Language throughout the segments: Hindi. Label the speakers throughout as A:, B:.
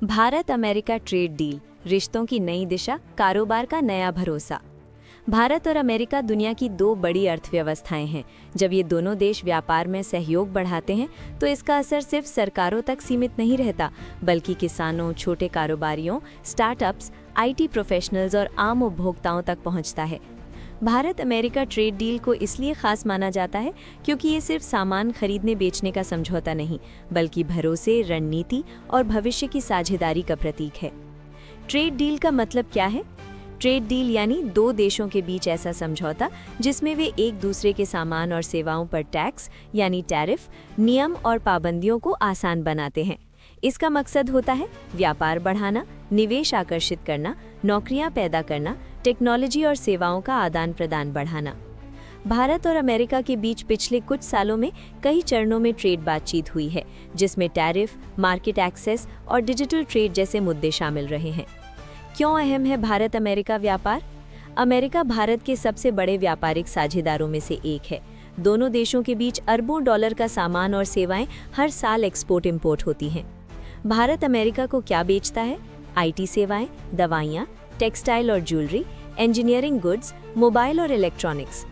A: भारत अमेरिका ट्रेड डील, रिश्तों की नई दिशा, कारोबार का नया भरोसा। भारत और अमेरिका दुनिया की दो बड़ी अर्थव्यवस्थाएं हैं। जब ये दोनों देश व्यापार में सहयोग बढ़ाते हैं तो इसका असर सिर्फ सरकारों तक सीमित नहीं रहता, बल्कि किसानों, छोटे कारोबारियों, स्टार्टअप्स, आईटी प्रोफेशनल्स और आम उपभोक्ताओं तक पहुंचता है। भारत अमेरिका ट्रेड डील को इसलिए खास माना जाता है क्योंकि ये सिर्फ सामान खरीदने बेचने का समझौता नहीं, बल्कि भरोसे, रणनीति और भविष्य की साझेदारी का प्रतीक है। ट्रेड डील का मतलब क्या है? ट्रेड डील यानी दो देशों के बीच ऐसा समझौता जिसमें वे एक दूसरे के सामान और सेवाओं पर टैक्स यानी टैरिफ, नियम और पाबंदियों को आसान बनाते हैं। इसका मकसद होता है व्यापार बढ़ाना, निवेश आकर्षित करना, नौकरियां पैदा करना, टेक्नोलॉजी और सेवाओं का आदान प्रदान बढ़ाना। भारत और अमेरिका के बीच पिछले कुछ सालों में कई चरणों में ट्रेड बातचीत हुई है, जिसमें टैरिफ, मार्केट एक्सेस और डिजिटल ट्रेड जैसे मुद्दे शामिल रहे हैं। क्यों अहम है भारत अमेरिका व्यापार? अमेरिका भारत के सबसे बड़े व्यापारिक साझेदारों में से एक है। दोनों देशों के बीच अरबों डॉलर का सामान और सेवाएं हर साल एक्सपोर्ट इंपोर्ट होती हैं। भारत अमेरिका को क्या बेचता है? आईटी सेवाएं, दवाइयां, टेक्सटाइल और ज्वेलरी, इंजीनियरिंग गुड्स, मोबाइल और इलेक्ट्रॉनिक्स।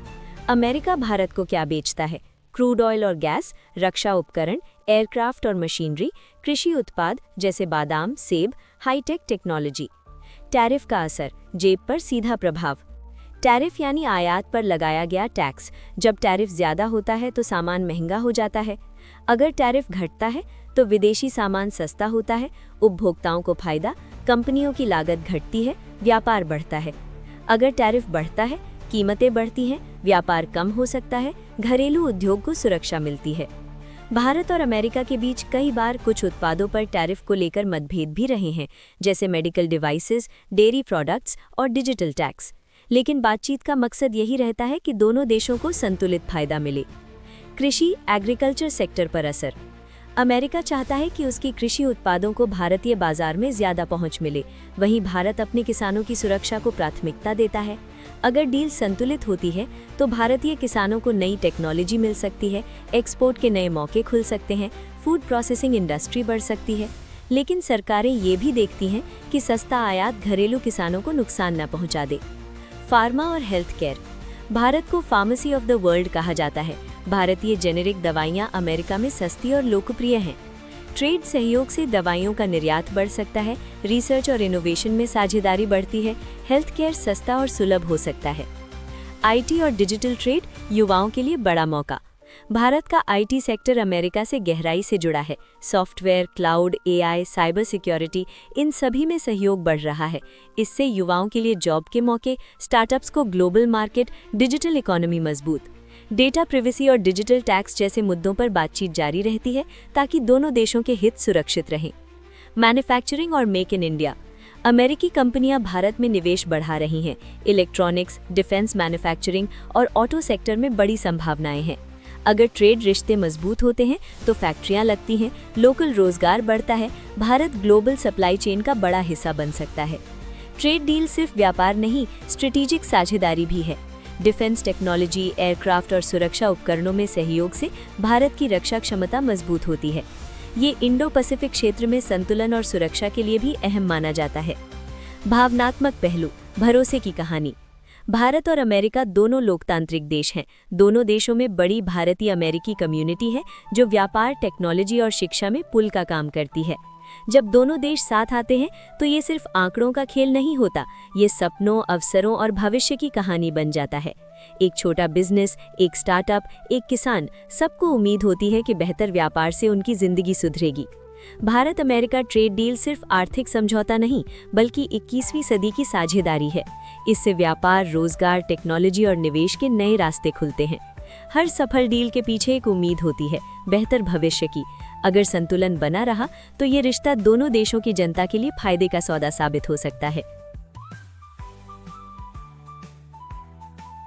A: अमेरिका भारत को क्या बेचता है? क्रूड ऑयल और गैस, रक्षा उपकरण, एयरक्राफ्ट और मशीनरी, कृषि उत्पाद जैसे बादाम, सेब, हाईटेक टेक्नोलॉजी। टैरिफ का असर, जेब पर सीधा प्रभाव। टैरिफ यानी आयात पर लगाया गया टैक्स। जब टैरिफ ज्यादा होता है तो सामान महंगा हो जाता है। अगर टैरिफ घटता है तो विदेशी सामान सस्ता होता है, उपभोक्ताओं को फायदा, कंपनियों की लागत घटती है, व्यापार बढ़ता है। अगर टैरिफ बढ़ता है, कीमतें बढ़ती हैं, व्यापार कम हो सकता है, घरेलू उद्योग को सुरक्षा मिलती है। भारत और अमेरिका के बीच कई बार कुछ उत्पादों पर टैरिफ को लेकर मतभेद भी रहे हैं, जैसे मेडिकल डिवाइसेस, डेयरी प्रोडक्ट्स और डिजिटल टैक्स। लेकिन बातचीत का मकसद यही रहता है कि दोनों देशों को संतुलित फायदा मिले। कृषि, एग्रीकल्चर सेक्टर पर असर। अमेरिका चाहता है कि उसकी कृषि उत्पादों को भारतीय बाजार में ज्यादा पहुंच मिले, वहीं भारत अपने किसानों की सुरक्षा को प्राथमिकता देता है। अगर डील संतुलित होती है तो भारतीय किसानों को नई टेक्नोलॉजी मिल सकती है, एक्सपोर्ट के नए मौके खुल सकते हैं, फूड प्रोसेसिंग इंडस्ट्री बढ़ सकती है। लेकिन सरकारें ये भी देखती हैं कि सस्ता आयात घरेलू किसानों को नुकसान न पहुंचा दे। फार्मा और हेल्थ केयर। भारत को फार्मेसी ऑफ द वर्ल्ड कहा जाता है। भारतीय जेनेरिक दवाइयां अमेरिका में सस्ती और लोकप्रिय हैं। ट्रेड सहयोग से दवाइयों का निर्यात बढ़ सकता है, रिसर्च और इनोवेशन में साझेदारी बढ़ती है, हेल्थ केयर सस्ता और सुलभ हो सकता है। आईटी और डिजिटल ट्रेड, युवाओं के लिए बड़ा मौका। भारत का आईटी सेक्टर अमेरिका से गहराई से जुड़ा है। Software, cloud, AI, cyber security, इन सभी में सहयोग बढ़ रहा है। इससे युवाओं के लिए जॉब के मौके, स्टार्टअप्स को ग्लोबल मार्केट, डिजिटल इकोनॉमी मजबूत। डेटा प्रिवेसी और डिजिटल टैक्स जैसे मुद्दों पर बातचीत जारी रहती है ताकि दोनों देशों के हित सुरक्षित रहें। मैन्युफैक्चरिंग और मेक इन इंडिया। अमेरिकी कंपनियां भारत में निवेश बढ़ा रही हैं। इलेक्ट्रॉनिक्स, डिफेंस, मैन्युफैक्चरिंग और ऑटो सेक्टर में बड़ी संभावनाएं हैं। अगर ट्रेड रिश्ते मजबूत होते हैं तो फैक्ट्रियां लगती हैं, लोकल रोजगार बढ़ता है, भारत ग्लोबल सप्लाई चेन का बड़ा हिस्सा बन सकता है। ट्रेड डील सिर्फ व्यापार नहीं, स्ट्रेटेजिक साझेदारी भी है। डिफेंस टेक्नोलॉजी, एयरक्राफ्ट और सुरक्षा उपकरणों में सहयोग से भारत की रक्षा क्षमता मजबूत होती है। ये इंडो पैसिफिक क्षेत्र में संतुलन और सुरक्षा के लिए भी अहम माना जाता है। भावनात्मक पहलू, भरोसे की कहानी। भारत और अमेरिका दोनों लोकतांत्रिक देश हैं। दोनों देशों में बड़ी भारतीय अमेरिकी कम्युनिटी है जो व्यापार, टेक्नोलॉजी और शिक्षा में पुल का काम करती है। जब दोनों देश साथ आते हैं तो ये सिर्फ आंकड़ों का खेल नहीं होता, ये सपनों, अवसरों और भविष्य की कहानी बन जाता है। एक छोटा बिजनेस, एक स्टार्टअप, एक किसान, सबको उम्मीद होती है कि बेहतर व्यापार से उनकी जिंदगी सुधरेगी। भारत अमेरिका ट्रेड डील सिर्फ आर्थिक समझौता नहीं, बल्कि 21वीं सदी की साझेदारी है। इससे व्यापार, रोजगार, टेक्नोलॉजी और निवेश के नए रास्ते खुलते हैं। हर सफल डील के पीछे एक उम्मीद होती है, बेहतर भविष्य की। अगर संतुलन बना रहा तो ये रिश्ता दोनों देशों की जनता के लिए फायदे का सौदा साबित हो सकता है।